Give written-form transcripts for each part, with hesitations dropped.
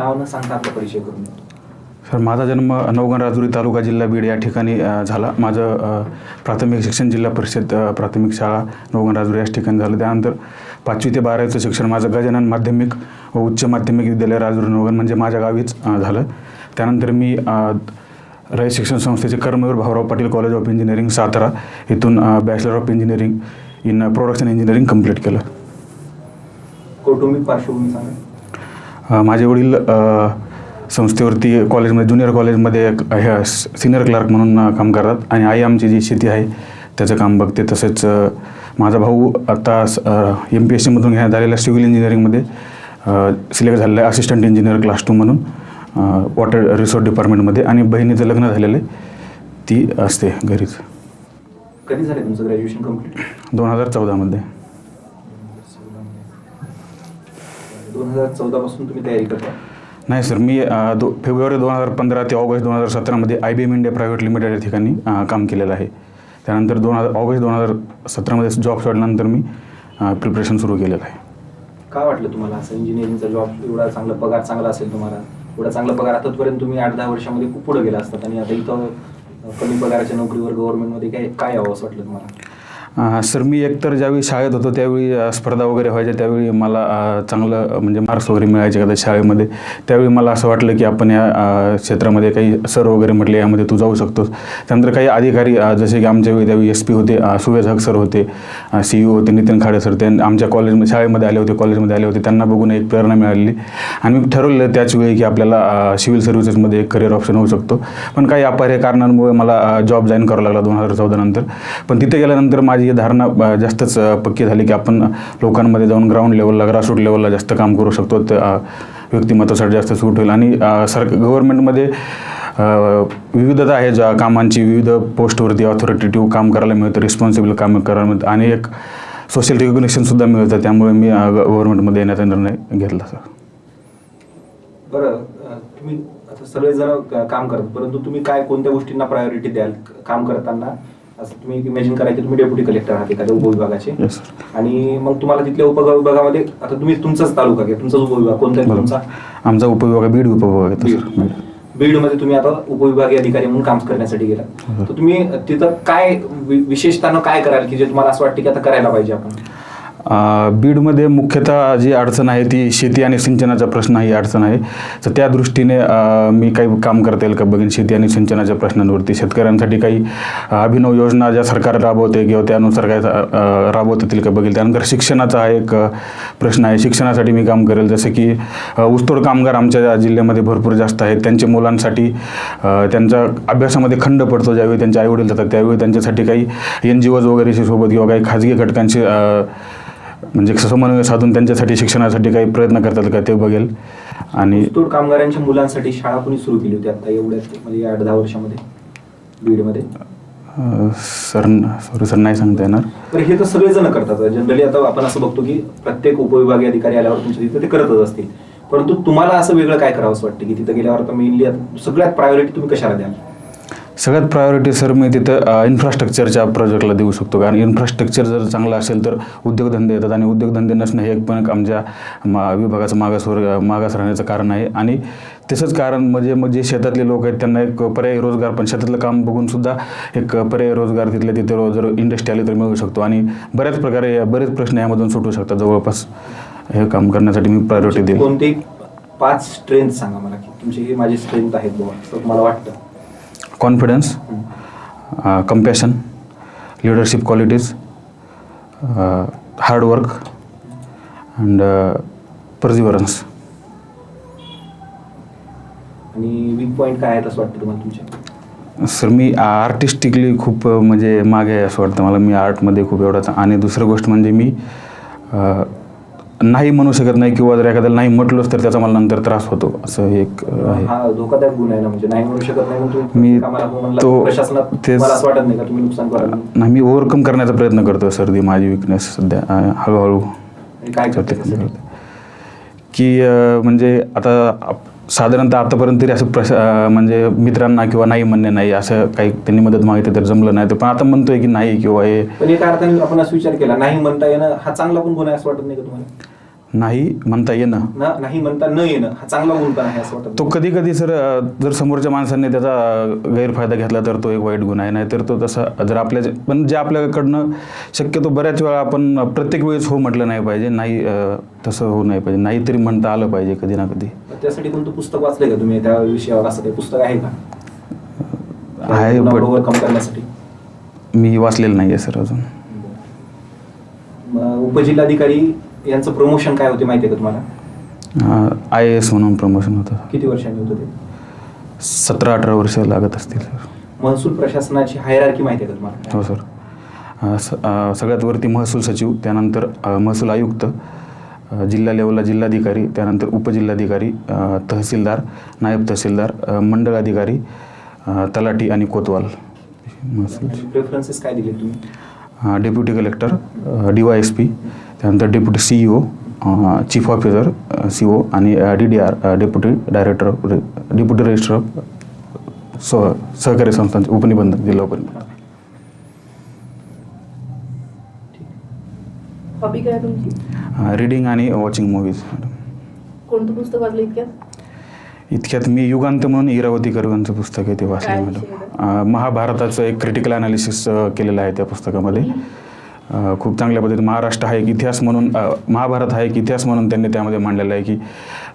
नाव न सांगता आपला परिचय करून द्या. सर, माझा जन्म नवगण राजुरी तालुका जिल्हा बीड या ठिकाणी झाला. माझं प्राथमिक शिक्षण जिल्हा परिषद प्राथमिक शाळा नवगण राजुरी याच ठिकाणी झालं. त्यानंतर 5वी ते 12वीचं शिक्षण माझं गजानन माध्यमिक व उच्च माध्यमिक विद्यालय राजुरी नवगण म्हणजे माझ्या गावीच झालं. त्यानंतर मी रयत शिक्षण संस्थेचे Karmaveer Bhaurao Patil college of engineering Satara इथून bachelor of engineering in production engineering complete केलं. कौटुंबिक पार्श्वभूमी सांगा. माझे वडील संस्थेवरती कॉलेजमध्ये ज्युनियर कॉलेजमध्ये ह्या सिनियर क्लार्क म्हणून काम करतात आणि आई आमची जी शेती आहे त्याचं काम बघते. तसेच माझा भाऊ आता MPSCमधून घेण्यात आलेल्या सिव्हिल इंजिनिअरिंगमध्ये सिलेक्ट झालेला आहे असिस्टंट इंजिनियर क्लास 2 म्हणून वॉटर रिसोर्स डिपार्टमेंटमध्ये. आणि बहिणीचं लग्न झालेलं आहे, ती असते घरीच. कधी झालं तुमचं ग्रॅज्युएशन कम्प्लीट? 2014मध्ये. 2014 पासून तुम्ही तयारी करता? नाही सर, मी फेब्रुवारी 2015 ते ऑगस्ट 2017मध्ये IBM इंडिया प्रायव्हेट लिमिटेड या ठिकाणी काम केलेलं आहे. त्यानंतर ऑगस्ट 2017मध्ये जॉब सोडल्यानंतर मी प्रिपरेशन सुरू केलेलं आहे. काय वाटलं तुम्हाला असं इंजिनिअरिंगचा जॉब एवढा चांगला पगार चांगला असेल तुम्हाला, एवढा चांगला पगार आतापर्यंत तुम्ही 8-10 वर्षामध्ये खूप पुढे गेला असतात आणि आता इथं कमी पगाराच्या नोकरीवर गव्हर्नमेंटमध्ये काय यावं असं वाटलं तुम्हाला? सर, मी एकतर ज्यावेळी शाळेत होतो त्यावेळी स्पर्धा वगैरे व्हायच्या, त्यावेळी मला चांगलं म्हणजे मार्क्स वगैरे मिळायचे का शाळेमध्ये. त्यावेळी मला असं वाटलं की आपण या क्षेत्रामध्ये काही सर वगैरे म्हटले यामध्ये तू जाऊ शकतोस. त्यानंतर काही अधिकारी जसे की आमच्या वेळी त्यावेळी SP होते, सुवेज हक सर होते, CEO होते नितीन खाडे सर, ते आमच्या कॉलेजमध्ये शाळेमध्ये आले होते, कॉलेजमध्ये आले होते. त्यांना बघून एक प्रेरणा मिळालेली आणि मी ठरवलं त्याच वेळी की आपल्याला सिव्हिल सर्व्हिसेसमध्ये एक करिअर ऑप्शन होऊ शकतो. पण काही अपार्य कारणांमुळे मला जॉब जॉईन करावा लागला 2014 नंतर. पण तिथे गेल्यानंतर माझी ही धारणा जास्तच पक्की झाली की आपण लोकांमध्ये जाऊन ग्राउंड लेवलला ग्रासरूट लेवलला जास्त काम करू शकतो. व्यक्तिमत्वासाठी जास्त सूट होईल आणि गव्हर्नमेंटमध्ये विविधता आहे ज्या कामांची, विविध पोस्टवरती ऑथॉरिटेटिव्ह काम करायला मिळतं, रिस्पॉन्सिबल काम करायला मिळतं आणि एक सोशल रिकग्निशनसुद्धा मिळतं. त्यामुळे मी गव्हर्नमेंटमध्ये येण्याचा निर्णय घेतला सर. बरं, तुम्ही आता सगळेजण काम करतात, परंतु तुम्ही कोणत्या गोष्टींना प्रायोरिटी द्याल काम करताना? असं तुम्ही इमॅजिन करा की तुम्ही डेप्युटी कलेक्टर आहात एखाद्या उपविभागाचे आणि मग तुम्हाला तिथल्या उपविभागामध्ये आता तुम्ही तुमचाच तालुका घ्या, तुमचाच उपविभाग कोणता आहे तुमचा? आमचा उपविभाग बीड उपविभाग आहे. बीडमध्ये तुम्ही आता उपविभागीय अधिकारी म्हणून काम करण्यासाठी गेला, तर तुम्ही तिथं काय विशेषतः काय कराल की जे तुम्हाला असं वाटतं की आता करायला पाहिजे आपण? बीडमध्ये मुख्यतः जी अडचण आहे ती शेती आणि सिंचनाचा प्रश्न ही अडचण आहे. तर त्या दृष्टीने मी काही काम करता येईल का बघेन शेती आणि सिंचनाच्या प्रश्नांवरती. शेतकऱ्यांसाठी काही अभिनव योजना ज्या सरकार राबवते किंवा त्यानुसार काय राबवता येतील का बघेल. त्यानंतर शिक्षणाचा हा एक प्रश्न आहे, शिक्षणासाठी मी काम करेल. जसे की ऊसतोड कामगार आमच्या जिल्ह्यामध्ये भरपूर जास्त आहेत. त्यांच्या मुलांसाठी त्यांच्या अभ्यासामध्ये खंड पडतो ज्यावेळी त्यांचे आईवडील जातात, त्यावेळी त्यांच्यासाठी काही NGOज वगैरेशी सोबत किंवा काही खाजगी घटकांशी म्हणजे समन्वय साधून त्यांच्यासाठी शिक्षणासाठी काही प्रयत्न करतात का ते बघेल. आणि ऊसतोड कामगारांच्या मुलांसाठी शाळा कोणी सुरू केली होती आता एवढ्यात म्हणजे 8-10 वर्षामध्ये बीडमध्ये? सॉरी सर, नाही सांगता येणार. तर हे तर सगळेजण करतात जनरली. आता आपण असं बघतो की प्रत्येक उपविभागीय अधिकारी आल्यावर तुमच्या तिथं ते करतच असतील, परंतु तुम्हाला असं वेगळं काय करावं असं वाटतं की तिथं गेल्यावर आता मेनली सगळ्यात प्रायोरिटी तुम्ही कशाला द्याल? सगळ्यात प्रायोरिटी सर मी तिथं इन्फ्रास्ट्रक्चरच्या प्रोजेक्टला देऊ शकतो. कारण इन्फ्रास्ट्रक्चर जर चांगलं असेल तर उद्योगधंदे येतात आणि उद्योगधंदे नसणं हे एक पण आमच्या विभागाचं मागास राहण्याचं कारण आहे. आणि तसंच कारण म्हणजे मग जे शेतातले लोक आहेत त्यांना एक पर्यायी रोजगार, पण शेतातलं काम बघून सुद्धा एक पर्यायी रोजगार तिथले तिथे जर इंडस्ट्री आली तर मिळू शकतो आणि बऱ्याच प्रकारे बरेच प्रश्न यामधून सुटू शकतात. जवळपास हे काम करण्यासाठी मी प्रायोरिटी देईल. कोणते 5 स्ट्रेंथ सांगा मला की तुमचे हे माझे स्ट्रेंथ आहेत बुवा असं मला वाटतं? Confidence, compassion, leadership qualities, hard work and perseverance. आणि वीक पॉईंट काय आहेत असं वाटतं तुम्हाला तुमच्या? सर, मी आर्टिस्टिकली खूप म्हणजे मागे आहे असं वाटतं मला. मी आर्टमध्ये खूप एवढाच. आणि दुसरं गोष्ट म्हणजे मी नाही म्हणू शकत नाही किंवा जर एखाद्याला नाही म्हटलोच तर त्याचा मला नंतर त्रास होतो, असं एक आहे. हा धोकादायक गुण आहे ना, म्हणजे नाही म्हणू शकत नाही. मी तो प्रशासनात मला असं वाटत नाही का तुम्ही नुकसान कराल? नाही, मी ओव्हरकम करण्याचा प्रयत्न करतो सर. ती माझी विकनेस सध्या हळूहळू काय करते की म्हणजे आता साधारणतः आतापर्यंत तरी असं म्हणजे मित्रांना किंवा नाही म्हणणे नाही, असं काही त्यांनी मदत मागितली तर जमलं नाही, तर पण आता म्हणतोय की नाही किंवा हे. पण एका अर्थाने आपण असं विचार केला नाही म्हणता येणं हा चांगला पण गुण आहे असं वाटत नाही का तुम्हाला? नाही म्हणता येणं, नाही म्हणता न येणं हा चांगला गुण पण आहे असं वाटतं. तो कधी कधी सर जर समोरच्या माणसाने त्याचा गैरफायदा घेतला तर तो एक वाईट गुण आहे. नाहीतर तो तसा जर पण जे आपल्याकडनं शक्यतो बऱ्याच वेळा आपण प्रत्येक वेळेस हो म्हटलं नाही पाहिजे, नाही तसं होऊ नाही पाहिजे, नाही तरी म्हणता आलं पाहिजे कधी ना कधी. त्यासाठी कोणतं पुस्तक वाचलंय का तुम्ही त्या विषयावर? असं काही पुस्तक आहे का आहे ओव्हरकम करण्यासाठी? मी वाचलेलं नाही आहे सर अजून. उपजिल्हाधिकारी यांचं प्रमोशन काय होते माहिती आहे का तुम्हाला? IAS म्हणून प्रमोशन होतं. किती वर्षांनी होतं ते? 17-18 वर्ष लागत असतील सर. महसूल प्रशासनाची हायरार्की माहिती आहे का तुम्हाला? हो सर. सगळ्यात वरती महसूल सचिव, त्यानंतर महसूल आयुक्त, जिल्हा लेवलला जिल्हाधिकारी, त्यानंतर उपजिल्हाधिकारी, तहसीलदार, नायब तहसीलदार, मंडळ अधिकारी, तलाठी आणि कोतवाल. महसूल प्रेफरन्सेस काय दिले तुम्ही? डेप्युटी कलेक्टर, DYSP, त्यानंतर deputy CEO, chief officer CO आणि DDR, deputy director, deputy registrar of सहकारी संस्थांचे उपनिबंधक, जिल्हा उपनिबंधक. हॉबी काय तुमची? रीडिंग आणि वॉचिंग मूवीज. कोणतं पुस्तक वाचलं इतक्यात? इतक्यात मी युगांत म्हणून इरावती करवांचं पुस्तक आहे ते वाचलं मॅडम. महाभारताचं एक क्रिटिकल ॲनालिसिस केलेलं आहे त्या पुस्तकामध्ये. खूप चांगल्या पद्धतीने महाराष्ट्र हा एक इतिहास म्हणून, महाभारत हा एक इतिहास म्हणून त्यांनी त्यामध्ये मांडलेला आहे की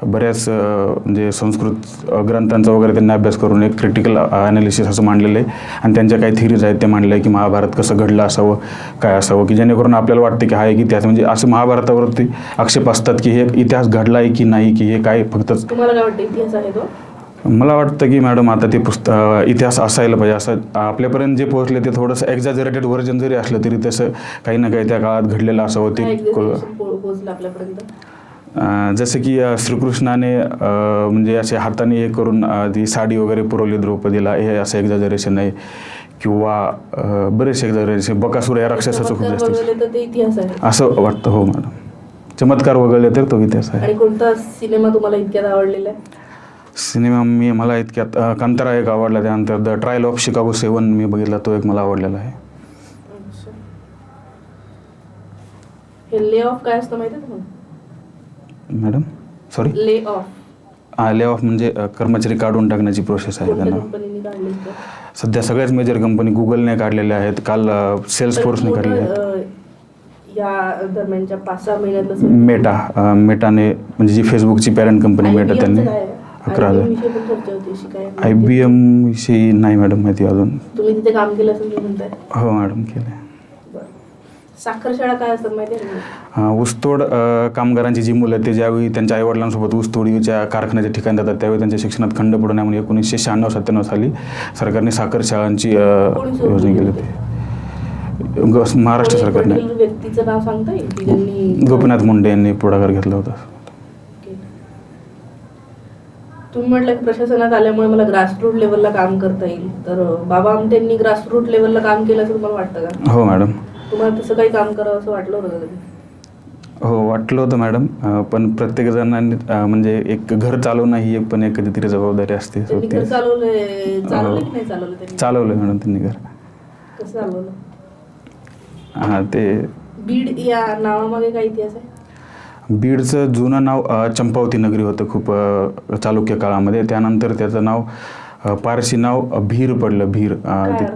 बऱ्याच म्हणजे संस्कृत ग्रंथांचा वगैरे त्यांनी अभ्यास करून एक क्रिटिकल ॲनालिसिस असं मांडलेलं आहे. आणि त्यांच्या काही थिरीज आहेत ते मांडले आहे की महाभारत कसं घडलं असावं, काय असावं, की जेणेकरून आपल्याला वाटतं की हा एक इतिहास, म्हणजे असं महाभारतावरती आक्षेप असतात की हे इतिहास घडला आहे की नाही, की हे काय फक्तच. तुम्हाला काय वाटतं इतिहास आहे तो? मला वाटतं की मॅडम आता ते इतिहास असायला पाहिजे. असं आपल्यापर्यंत जे पोहोचले ते थोडंसं एक्झॅजरेटेड व्हर्जन जरी असलं तरी तसं काही ना काही त्या काळात घडलेलं असावं ते. पोहोचलं आपल्यापर्यंत जसं की श्रीकृष्णाने म्हणजे असे हाताने हे करून ती साडी वगैरे पुरवली द्रौपदीला, हे असं एक्झॅजरेशन आहे. किंवा बरेचसे एक्झॅजरेशन, बकासूर या राक्षसाचं खूप जास्त असं वाटतं. हो मॅडम, चमत्कार वगळले तर तो इतिहास आहे. आणि कोणता सिनेमा तुम्हाला इतक्यात आवडलेला आहे? सिनेमा मला इतक्यात कांतारा एक आवडला, त्यानंतर द ट्रायल ऑफ शिकागो 7 मी बघितला, तो एक मला आवडलेला आहे. हे ले ऑफ काय असतं माहिती आहे तुम्हाला? Madam sorry, lay off. Lay off म्हणजे कर्मचारी काढून टाकण्याची प्रोसेस आहे त्यांना. कंपनीने काढली सध्या सगळ्याच मेजर कंपनी गुगलने काढलेल्या आहेत, काल सेल्सफोर्सने काढलेल्या आहेत. या दरम्यानच्या 5-6 महिन्यातलं मेटाने म्हणजे जी फेसबुकची पॅरेंट कंपनी मेटा, त्यांनी 11,000. IBM विषयी नाही मॅडम माहिती अजून. तुम्ही तिथे काम केलं असेल तुम्ही म्हणताय? हो मॅडम, केलं. साखरशाळा काय असतात माहिती आहे? ऊसतोड कामगारांची जी मुलं ते ज्यावेळी त्यांच्या आईवडिलांसोबत ऊसतोडीच्या कारखान्याच्या ठिकाणी जातात त्यावेळी त्यांच्या शिक्षणात खंड पडू नये म्हणून 1996-97 साली सरकारने साखर शाळांची योजना केली होती. महाराष्ट्र सरकारने. व्यक्तीचं नाव सांगता येईल की ज्यांनी? गोपीनाथ मुंडे यांनी पुढाकार घेतला होता. तुम्ही म्हटलं की प्रशासनात आल्यामुळे मला ग्रासरूट लेवलला काम करता येईल, तर बाबा आमटेंनी ग्रासरूट लेवलला काम केलं असं तुम्हाला वाटतं का? हो मॅडम. तुम्हाला तसं काही काम करावं असं वाटलं होतं कधी? हो वाटलं होतं मॅडम, पण प्रत्येक जणांनी म्हणजे एक घर चालवणं ही एक पण एक कधीतरी जबाबदारी असते. चालवलं की नाही चालवलं? चालवलं मॅडम त्यांनी घर. कसं चालवलं? हां, ते बीड या नावामागे काय इतिहास आहे? बीडचं जुनं नाव चंपावती नगरी होतं खूप चालुक्य काळामध्ये. त्यानंतर त्याचं नाव पारशी नाव भीर पडलं. भीर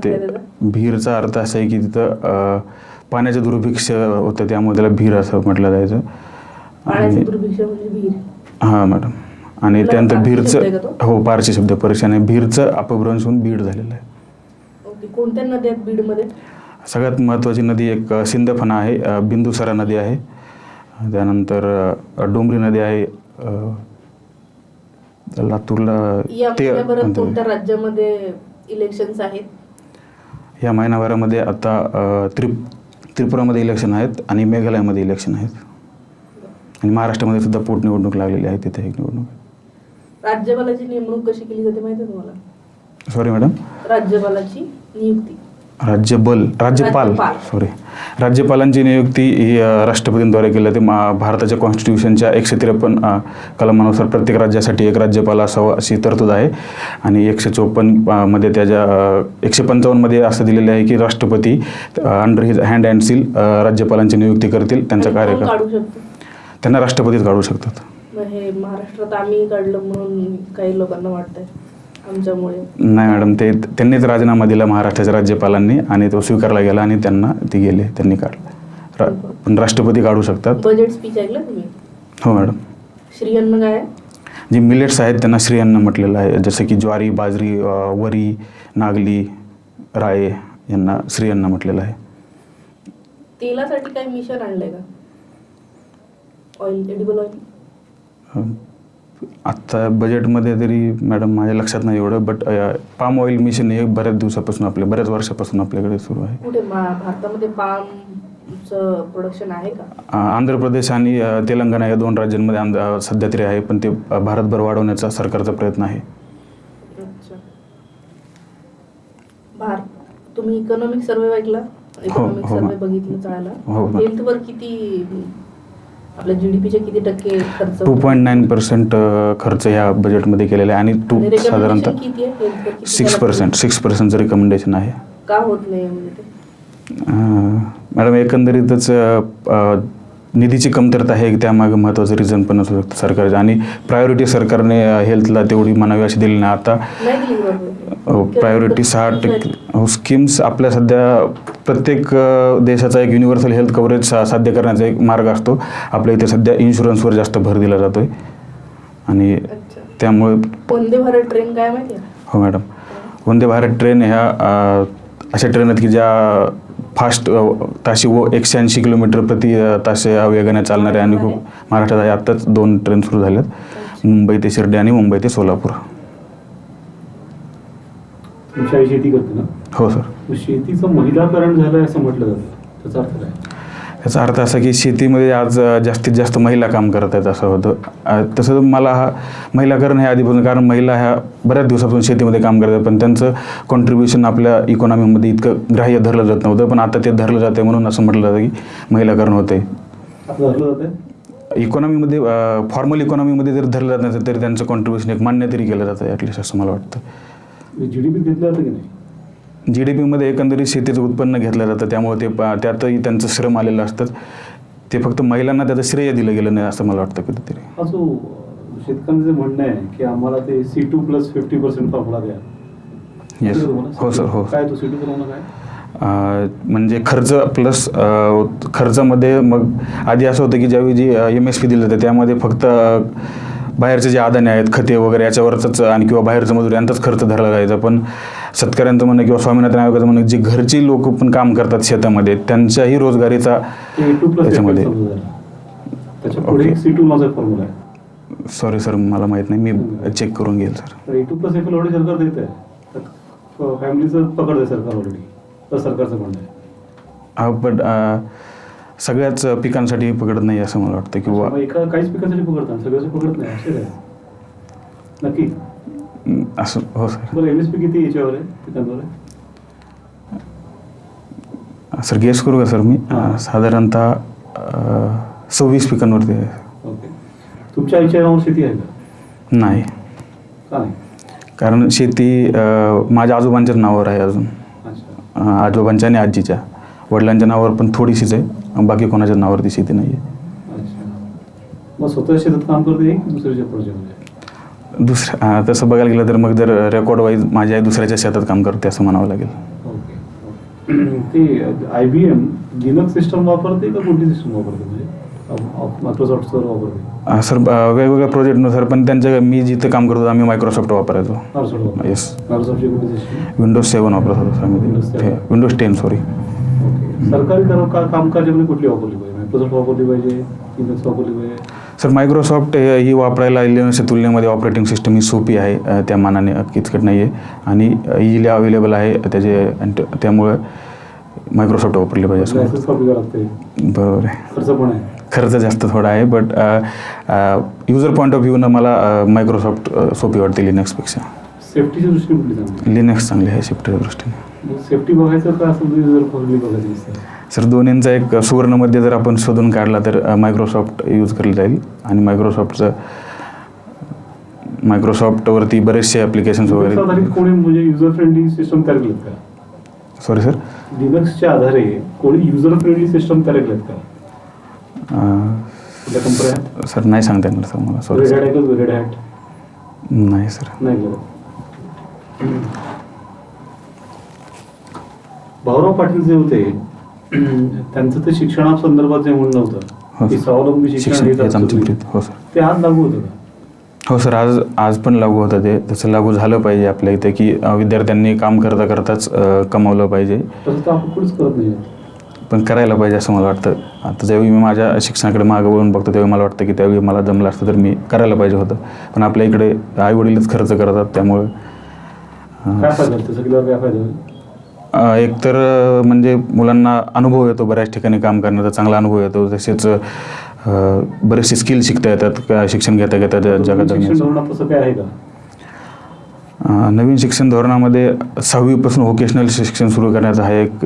ते भीरचा अर्थ असा आहे की तिथं पाण्याचं दुर्भिक्ष होतं, त्यामुळे त्याला भीर असं म्हटलं जायचं. हां मॅडम. आणि त्यानंतर भीरचं, हो पारशी शब्द पर्शियन आहे. भीरचं अपभ्रंश होऊन बीड झालेलं आहे. कोणत्या नदी आहेत बीडमध्ये? सगळ्यात महत्त्वाची नदी एक सिंदफणा आहे, बिंदुसरा नदी आहे, त्यानंतर डोंबरी नदी आहे, लातूरला कोणत्या राज्यामध्ये इलेक्शन्स आहेत? या महिनाभरामध्ये आता त्रिपुरामध्ये इलेक्शन आहेत आणि मेघालयामध्ये इलेक्शन आहेत आणि महाराष्ट्रामध्ये सुद्धा पोटनिवडणूक लागलेली आहे, तिथे एक निवडणूक. राज्यपालाची नेमणूक कशी केली जाते माहिती आहे तुम्हाला? सॉरी मॅडम, राज्यपालाची नियुक्ती. राज्यपालांची नियुक्ती ही राष्ट्रपतींद्वारे केली जाते. भारताच्या कॉन्स्टिट्यूशनच्या 153 कलमानुसार प्रत्येक राज्यासाठी एक राज्यपाल असावा अशी तरतूद आहे. आणि 154 मध्ये त्याच्या 155 मध्ये असं दिलेलं आहे की राष्ट्रपती under his hand and seal राज्यपालांची नियुक्ती करतील. त्यांचा कार्यकाळ त्यांना राष्ट्रपतीच काढू शकतात. मग हे महाराष्ट्रात आम्ही काढलं म्हणून काही लोकांना वाटतंय आमच्यामुळे. नाही मॅडम, त्यांनीच राजीनामा दिला महाराष्ट्राच्या राज्यपालांनी आणि तो स्वीकारला गेला आणि त्यांना ते गेले, त्यांनी काढलं. पण राष्ट्रपती काढू शकतात. बजेट स्पीच ऐकलं तुम्ही? हो मॅडम. श्रीअन्न काय आहे? जे मिलेट्स आहेत त्यांना श्रीअन्न म्हटलेलं आहे. जसं की ज्वारी, बाजरी, वरी, नागली, राळे यांना श्रीअन्न म्हटलेलं आहे. तेलासाठी काही मिशन आणलंय का? Oil, edible oil? आत्ता बजेटमध्ये तरी मॅडम माझ्या लक्षात नाही एवढं, बट पाम ऑइल मिशन हे बऱ्याच वर्षापासून आपल्याकडे सुरू आहे. कुठे भारतामध्ये पामचं प्रोडक्शन आहे का? आंध्र प्रदेश आणि तेलंगणा या 2 राज्यांमध्ये सध्या तरी आहे, पण ते भारतभर वाढवण्याचा सरकारचा प्रयत्न आहे. अच्छा. तुम्ही इकॉनॉमिक सर्वे ऐकला? इकॉनॉमिक सर्वे बघितलं चाळायला? हो. हेल्थवर किती, आपल्या GDP चे किती टक्के खर्च? 2.9% खर्च ह्या बजेटमध्ये केलेला आहे आणि साधारणतः किती आहे हेल्थवर? 6%चं रिकमेंडेशन आहे. का होत नाही म्हणजे ते? मॅडम एकंदरीतच निधीची कमतरता आहे, त्यामागे महत्त्वाचं रिझन पण असू शकतं सरकारचं. आणि प्रायोरिटी सरकारने हेल्थला तेवढी म्हणावी अशी दिली नाही. आता प्रायोरिटी 60% स्कीम्स आपल्या सध्या प्रत्येक देशाचा एक युनिव्हर्सल हेल्थ कव्हरेज साध्य करण्याचा एक मार्ग असतो. आपल्या इथे सध्या इन्शुरन्सवर जास्त भर दिला जातो आहे आणि त्यामुळे. वंदे भारत ट्रेन काय माहिती आहे? हो मॅडम, वंदे भारत ट्रेन ह्या अशा ट्रेन आहेत की ज्या फास्ट ताशी 180 किलोमीटर प्रति तास वेगाने चालणाऱ्या आणि खूप महाराष्ट्रात आत्ताच 2 ट्रेन सुरू झाल्यात, मुंबई ते शिर्डी आणि मुंबई ते सोलापूर. तुमची आई शेती करते ना? हो सर. शेतीचं महिलाकरण झालंय असं म्हटलं जातं, त्याचा अर्थ काय? याचा अर्थ असा की शेतीमध्ये आज जास्तीत जास्त महिला काम करत आहेत असं होतं. तसं मला महिलाकरण हे आधीपासून, कारण महिला ह्या बऱ्याच दिवसापासून शेतीमध्ये काम करतात, पण त्यांचं कॉन्ट्रीब्युशन आपल्या इकॉनॉमीमध्ये इतकं ग्राह्य धरलं जात नव्हतं, पण आता ते धरलं जाते म्हणून असं म्हटलं जातं की महिलाकरण होते. धरलं जातं इकॉनॉमीमध्ये, फॉर्मल इकॉनॉमीमध्ये जर धरलं जात नसेल तरी त्यांचं कॉन्ट्रीब्युशन एक मान्य तरी केलं जातं ॲटलिस्ट, असं मला वाटतं. GDP घेतलं जातं की नाही? GDPमध्ये एकंदरीत शेतीचं उत्पन्न घेतलं जातं, त्यामुळे त्यातही त्यांचं श्रम आलेलं असतं. ते फक्त महिलांना त्याचं श्रेय दिलं गेलं नाही असं मला वाटतं कधीतरी. हा जो शेतकऱ्यांचं जे म्हणणं आहे की आम्हाला ते C2+50% फॉर्म्युला द्या. येस. हो सर. हो. काय तो C2 फॉर्म्युला काय? म्हणजे खर्च प्लस खर्चामध्ये मग आधी असं होतं की ज्यावेळी जी MSP दिलं जातं त्यामध्ये फक्त बाहेरचे जे आदाने आहेत, खते वगैरे याच्यावरच आणि किंवा बाहेरचं मजूर यांचाच खर्च धरला जायचा. पण शेतकऱ्यांचं म्हणणं किंवा स्वामीनाथन आयोगाचं म्हणणं, जे घरची लोक पण काम करतात शेतामध्ये त्यांच्याही रोजगारीचा त्याच्यामध्ये. त्याच्या पुढे एक C2 माझा फॉर्म्युला आहे. सॉरी सर, मला माहीत नाही, मी चेक करून घेईल सर. A2+F ऑलरेडी सरकार देत आहे, फॅमिलीचं पकडतंय सरकार ऑलरेडी, तर सरकारचं म्हणणं आहे. हा, पण सगळ्याच पिकांसाठी पकडत नाही असं मला वाटतं. किंवा काहीच पिकांसाठी पकडतात, सगळ्यासाठी पकडत नाही असे काय? नक्की असं. हो सर. बरं, MSP किती याच्यावर आहे, पिकांवर आहे? सर गेस करू का सर मी? साधारणतः 26 पिकांवरती आहे. ओके. तुमच्या आईच्या नावावर शेती आहे का? नाही. का नाही? कारण शेती माझ्या आजोबांच्याच नावावर आहे अजून. अच्छा. आजोबांच्या आणि आजीच्या. वडिलांच्या नावावर पण थोडीशीच आहे, बाकी कोणाच्या नावावरती शेती नाही आहे. अच्छा. मग स्वतः शेतात काम करते की दुसऱ्याच्या प्रोजेक्टमध्ये? तसं बघायला गेलं तर मग जर रेकॉर्ड वाईज माझी आई दुसऱ्याच्या शेतात काम करते असं म्हणावं लागेल. ओके. ते IBM लिनक्स सिस्टम वापरते का कोणती सिस्टम वापरते, म्हणजे मायक्रोसॉफ्ट सर्व वापरते? सर वेगवेगळ्या प्रोजेक्टनुसार, पण त्यांच्या मी जिथे काम करतो आम्ही मायक्रोसॉफ्ट वापरायचो. येस. मायक्रोसॉफ्टची कोणती सिस्टम? Windows 7 वापरत होतो सर आम्ही. Windows 10 sorry. सरकारी कामकाजामध्ये कुठली वापरली पाहिजे? मायक्रोसॉफ्ट वापरली पाहिजे, लिनक्स वापरली पाहिजे? सर मायक्रोसॉफ्ट ही वापरायला लिनक्सच्या तुलनेमध्ये ऑपरेटिंग सिस्टम ही सोपी आहे, त्या मानाने किचकट नाही आहे आणि इजिली अवेलेबल आहे त्याचे, त्यामुळे मायक्रोसॉफ्ट वापरले पाहिजे असं. बरोबर आहे. खर्च पण आहे, खर्च जास्त थोडा आहे, बट युजर पॉईंट ऑफ व्ह्यूनं मला मायक्रोसॉफ्ट सोपी वाटते लिनक्सपेक्षा. सेफ्टीच्या दृष्टीने कुठली चांगली? लिनक्स चांगली आहे सेफ्टीच्या दृष्टीने. सेफ्टी बघायचं का असं युजर फ्रेंडली बघायचं? सर दोन्हींचा एक सुवर्णमध्ये जर आपण शोधून काढला तर मायक्रोसॉफ्ट यूज केलं जाईल. आणि मायक्रोसॉफ्टवरती बरेचसे ॲप्लिकेशन्स वगैरे. कोणी म्हणजे युजर फ्रेंडली सिस्टम तयार केलेत का? Sorry sir. लिनक्सच्या आधारे कोणी युजर फ्रेंडली सिस्टम तयार केलेत का? कुठल्या कंपन्या आहेत? सर नाही सांगता येणार सर मला, सॉरी रेड सर. हॅट आहे का रेड हॅट? नाही सर. नाही गेलं. भाऊराव पाटील जे होते त्यांचं ते शिक्षणासंदर्भात जे म्हणणं हो होतं की सर. स्वावलंबी शिक्षण हेच घेत आमची तुम्ही, हो सर. ते आज लागू होतं का? हो सर, आज पण लागू होतं ते. तसं लागू झालं पाहिजे आपल्या इथे की विद्यार्थ्यांनी काम करता करताच कमावलं पाहिजे. तसं तर आपण कुठेच करत नाही. पण करायला पाहिजे असं मला वाटतं. आता ज्यावेळी मी माझ्या शिक्षणाकडे मागं वळून बघतो त्यावेळी मला वाटतं की त्यावेळी मला जमलं असतं तर मी करायला पाहिजे होतं. पण आपल्या इकडे आईवडीलच खर्च करतात, त्यामुळे काय फायदा त्याचा केल्यावर काय फायदा होईल? एक तर म्हणजे मुलांना अनुभव येतो, बऱ्याच ठिकाणी काम करण्याचा चांगला अनुभव येतो. तसेच बरेचसे स्किल शिकता येतात शिक्षण घेता घेता जगात शिक्षण जगण्याचं. धोरणात तसं काय आहे का? नवीन शिक्षण धोरणामध्ये 6वीपासून व्होकेशनल शिक्षण सुरू करण्याचा हा एक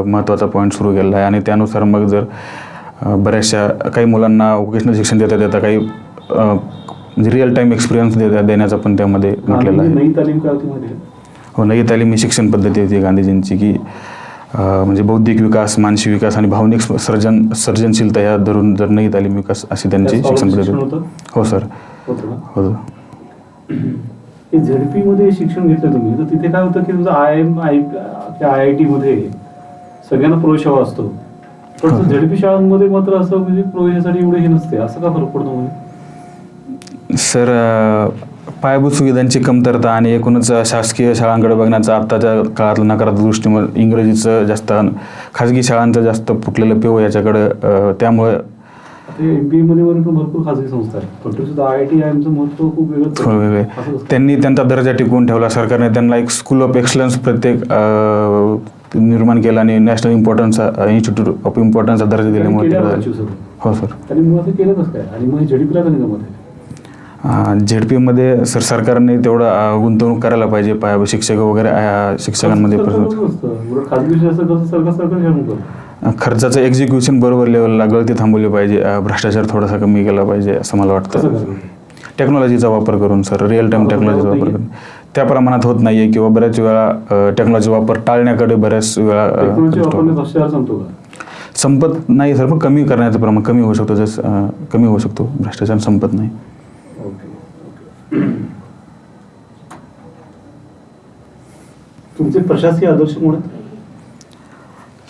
महत्त्वाचा पॉईंट सुरू केलेला आहे. आणि त्यानुसार मग जर बऱ्याचशा काही मुलांना व्होकेशनल शिक्षण देता देता काही म्हणजे रिअल टाईम एक्सपिरियन्स देण्याचा पण त्यामध्ये म्हटलेलं आहे. नई तालीम काय होती मध्ये? हो, नई तालीम ही शिक्षण पद्धती होती गांधीजींची की म्हणजे बौद्धिक विकास, मानसिक विकास आणि भावनिक सर्जनशीलता या धरून जर नई तालीम विकास अशी त्यांची शिक्षण पद्धती होती. हो सर, होतं का? होतं. हे झेडपी मध्ये शिक्षण घेतलं तुम्ही तर तिथे काय होतं की तुमचं IIT मध्ये सगळ्यांना प्रवेश हवा असतो, पण झेडपी शाळांमध्ये मात्र असं म्हणजे प्रवेशासाठी एवढे हे नसते, असं का फरक पडतो म्हणजे? सर, पायाभूत सुविधांची कमतरता आणि एकूणच शासकीय शाळांकडे बघण्याचा आत्ताच्या काळातला नकारात्मक दृष्टीमुळे इंग्रजीचं जास्त, खाजगी शाळांचं जास्त फुटलेलं पेव याच्याकडं, त्यामुळे MBA मध्ये पण भरपूर खाजगी संस्था आहेत, पण तरी सुद्धा IIT महत्व खूप वेगळं थोडं वेगळे. त्यांनी त्यांचा दर्जा टिकवून ठेवला. सरकारने त्यांना एक स्कूल ऑफ एक्सलन्स प्रत्येक निर्माण केला आणि नॅशनल इम्पॉर्टन्स इन्स्टिट्यूट ऑफ इम्पॉर्टन्सचा दर्जा दिल्यामुळे. हो सर. त्यांनी मुळात ते केलं कसं काय आणि मग झेडपीला का नाही जमत? झेडपीमध्ये सरकारने तेवढं गुंतवणूक करायला पाहिजे. पायाभूत शिक्षक वगैरे शिक्षकांमध्ये खाजगी सरकार खर्चाचं एक्झिक्युशन बरोबर लेवलला, गळती थांबवली पाहिजे, भ्रष्टाचार थोडासा कमी केला पाहिजे असं मला वाटतं. टेक्नॉलॉजीचा वापर करून सर, रिअल टाईम टेक्नॉलॉजीचा वापर करून त्या प्रमाणात होत नाही आहे किंवा बऱ्याच वेळा टेक्नॉलॉजी वापर टाळण्याकडे बऱ्याच वेळा संपत नाही सर, पण कमी करण्याचं प्रमाण कमी होऊ शकतो. जसं कमी होऊ शकतो, भ्रष्टाचार संपत नाही. तुमचे प्रशासकीय आदर्श कोण आहेत?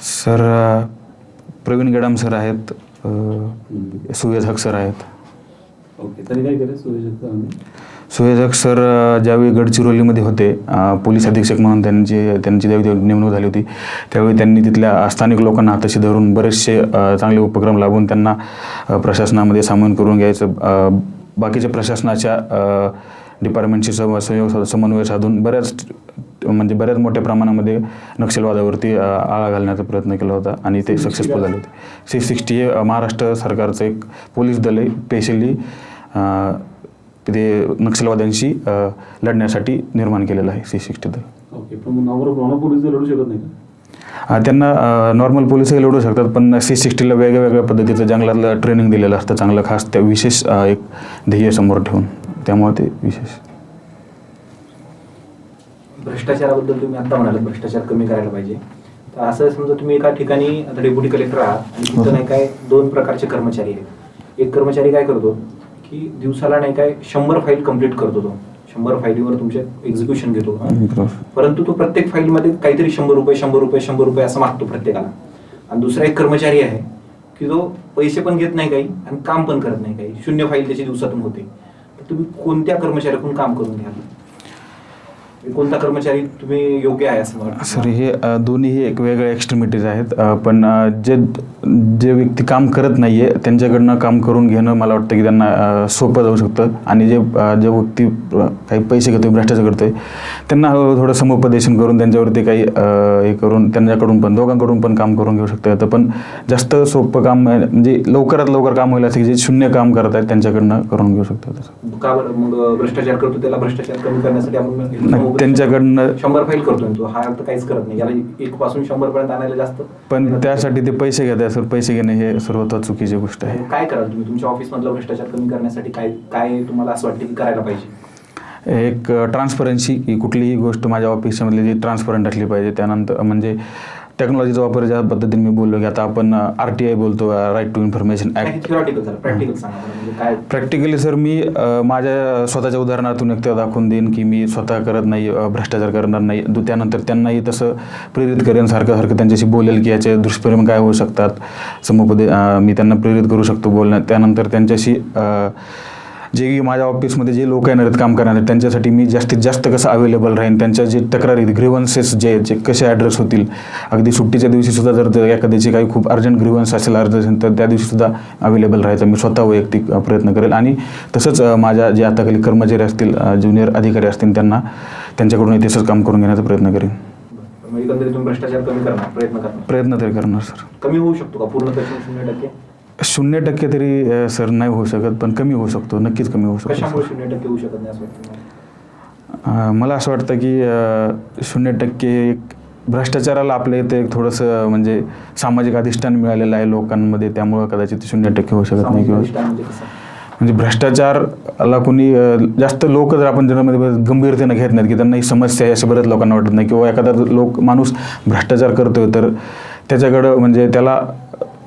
सर, प्रवीण गेडाम सर आहेत, सुवेज हक सर आहेत. ओके, तरी काय केलं सुवेज हक सर ज्यावेळी गडचिरोलीमध्ये होते पोलीस अधीक्षक म्हणून त्यांची ज्यावेळी नेमणूक झाली होती त्यावेळी त्यांनी तिथल्या स्थानिक लोकांना हाताशी धरून बरेचसे चांगले उपक्रम लावून त्यांना प्रशासनामध्ये सामावून करून घ्यायचं. बाकीच्या प्रशासनाच्या डिपार्टमेंटशी समन्वय साधून बऱ्याच मोठ्या प्रमाणामध्ये नक्षलवादावरती आळा घालण्याचा प्रयत्न केला होता आणि ते सक्सेसफुल झाले होते. 660 हे महाराष्ट्र सरकारचं एक पोलीस दल आहे, स्पेशली ते नक्षलवाद्यांशी लढण्यासाठी निर्माण केलेलं आहे 660 दल. ओके, पण नॉर्मल पोलीस लढू शकत नाही का? त्यांना नॉर्मल पोलीसही लढू शकतात, पण 660ला वेगळ्या पद्धतीचं जंगलातलं ट्रेनिंग दिलेलं असतं चांगलं, खास त्या विशेष एक ध्येय समोर ठेवून, त्यामुळे ते विशेष. भ्रष्टाचाराबद्दल तुम्ही आता म्हणाले भ्रष्टाचार कमी करायला पाहिजे. तर असं समजा तुम्ही एका ठिकाणी आता डेप्युटी कलेक्टर आहात आणि तिथं नाही काय 2 प्रकारचे कर्मचारी आहेत. एक कर्मचारी काय करतो की दिवसाला नाही काय 100 फाईल कंप्लीट करतो, तो 100 फाईलीवर तुमचे एक्झिक्युशन घेतो, परंतु तो प्रत्येक फाईलमध्ये काहीतरी 100 रुपये 100 रुपये 100 रुपये असं मागतो प्रत्येकाला. आणि दुसरा एक कर्मचारी आहे की जो पैसे पण घेत नाही काही आणि काम पण करत नाही काही, 0 फाईल त्याची दिवसातून होते. तर तुम्ही कोणत्या कर्मचाऱ्याकडून काम करून घ्याल? कोणता कर्मचारी तुम्ही योग्य आहे असं वाटतं? सर, हे दोन्हीही एक वेगळ्या एक्स्ट्रीमिटीज आहेत, पण जे व्यक्ती काम करत नाही आहे त्यांच्याकडनं काम करून घेणं मला वाटतं की त्यांना सोपं जाऊ शकतं. आणि जे व्यक्ती काही पैसे घेतो, भ्रष्टाचार करतो आहे, त्यांना हळूहळू थोडं समुपदेशन करून त्यांच्यावरती काही हे करून त्यांच्याकडून पण दोघांकडून पण काम करून घेऊ शकता येतं. पण जास्त सोपं काम म्हणजे लवकरात लवकर काम होईल असं की जे शून्य काम करत आहेत त्यांच्याकडनं करून घेऊ शकतो. का बरं मग भ्रष्टाचार करतो त्याला भ्रष्टाचार कमी करण्यासाठी आपण त्यांच्याकडनं 100 फाईल करतोय तो, हा अर्थ काहीच करत नाही, याला 1 पासून 100 पर्यंत आणायला जास्त. पण त्यासाठी ते पैसे घेत आहे सर, पैसे घेणे हे सर्वतः चुकीची गोष्ट आहे. काय कराल तुम्ही तुमच्या ऑफिसमधला भ्रष्टाचार कमी करण्यासाठी? काय तुम्हाला असं वाटतं की करायला पाहिजे? एक ट्रान्सपरन्सी, की कुठलीही गोष्ट माझ्या ऑफिसमधली जी ट्रान्सपरंट असली पाहिजे. त्यानंतर म्हणजे टेक्नॉलॉजीचा वापर ज्या पद्धतीने मी बोललो की आता आपण RTI बोलतो, right to information act. Theoretical झालं, प्रॅक्टिकल सांगा बरं, म्हणजे काय प्रॅक्टिकली सर मी माझ्या स्वतःच्या उदाहरणातून एक ते दाखवून देईन की मी स्वतः करत नाही, भ्रष्टाचार करणार नाही. त्यानंतर त्यांनाही तसं प्रेरित करेन, सारखं त्यांच्याशी बोलेल की याचे दुष्परिणाम काय होऊ शकतात, मी त्यांना प्रेरित करू शकतो बोलण्यात. त्यानंतर त्यांच्याशी जे माझ्या ऑफिसमध्ये जे लोक येणार आहेत काम करणार आहेत त्यांच्यासाठी मी जास्तीत जास्त कसं अवेलेबल राहीन, त्यांच्या जे तक्रारी ग्रीव्हन्सेस जे कसे ॲड्रेस होतील. अगदी सुट्टीच्या दिवशीसुद्धा जर एखाद्याची काही खूप अर्जंट ग्रीव्हन्स असेल, अर्ज असेल, तर त्या दिवशीसुद्धा अवेलेबल राहायचा मी स्वतः वैयक्तिक प्रयत्न करेल. आणि तसंच माझ्या जे आता खाली कर्मचारी असतील, ज्युनियर अधिकारी असतील, त्यांच्याकडून तसंच काम करून घेण्याचा प्रयत्न करेन. म्हणजे एकंदरीत तुम्ही भ्रष्टाचार कमी करणार प्रयत्न तरी करणार सर. कमी होऊ शकतो का पूर्णतः 0%? 0% तरी सर नाही होऊ शकत, पण कमी होऊ शकतो, नक्कीच कमी होऊ शकतो. कशामुळे 0% होऊ शकत नाही असं वाटतं? मला असं वाटतं की 0% एक भ्रष्टाचाराला आपल्या इथे एक थोडंसं म्हणजे सामाजिक अधिष्ठान मिळालेलं आहे लोकांमध्ये, त्यामुळं कदाचित 0% होऊ शकत नाही. किंवा म्हणजे कसं? म्हणजे भ्रष्टाचारला कोणी जास्त लोक जर आपण जनमध्ये गंभीरतेनं घेत नाहीत की त्यांना ही समस्या आहे, असे बरेच लोकांना वाटत नाही. किंवा एखादा माणूस भ्रष्टाचार करतोय तर त्याच्याकडं म्हणजे त्याला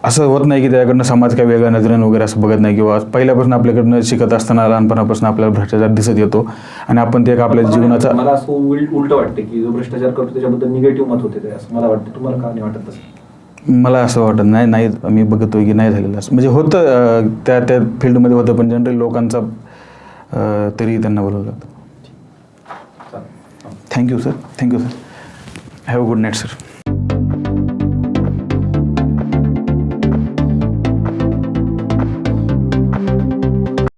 असं होत नाही की त्याच्याकडनं समाज काही वेगळ्या नजरेनं वगैरे असं बघत नाही. किंवा पहिल्यापासून आपल्याकडनं शिकत असताना लहानपणापासून आपल्याला भ्रष्टाचार दिसत येतो आणि आपण ते एक आपल्या जीवनाचा. मला असं उलट वाटतं की जो भ्ष्टाचार करतो त्याच्याबद्दल निगेटिव्ह मत होते, असं मला वाटतं. तुम्हाला का नाही वाटत तसं? मला असं वाटत नाही मी बघतोय की नाही झालेलं असं. म्हणजे होतं त्या फील्डमध्ये होतं, पण जनरली लोकांचा तरी त्यांना बोलावलं जातं. Thank you sir. Have a good night sir.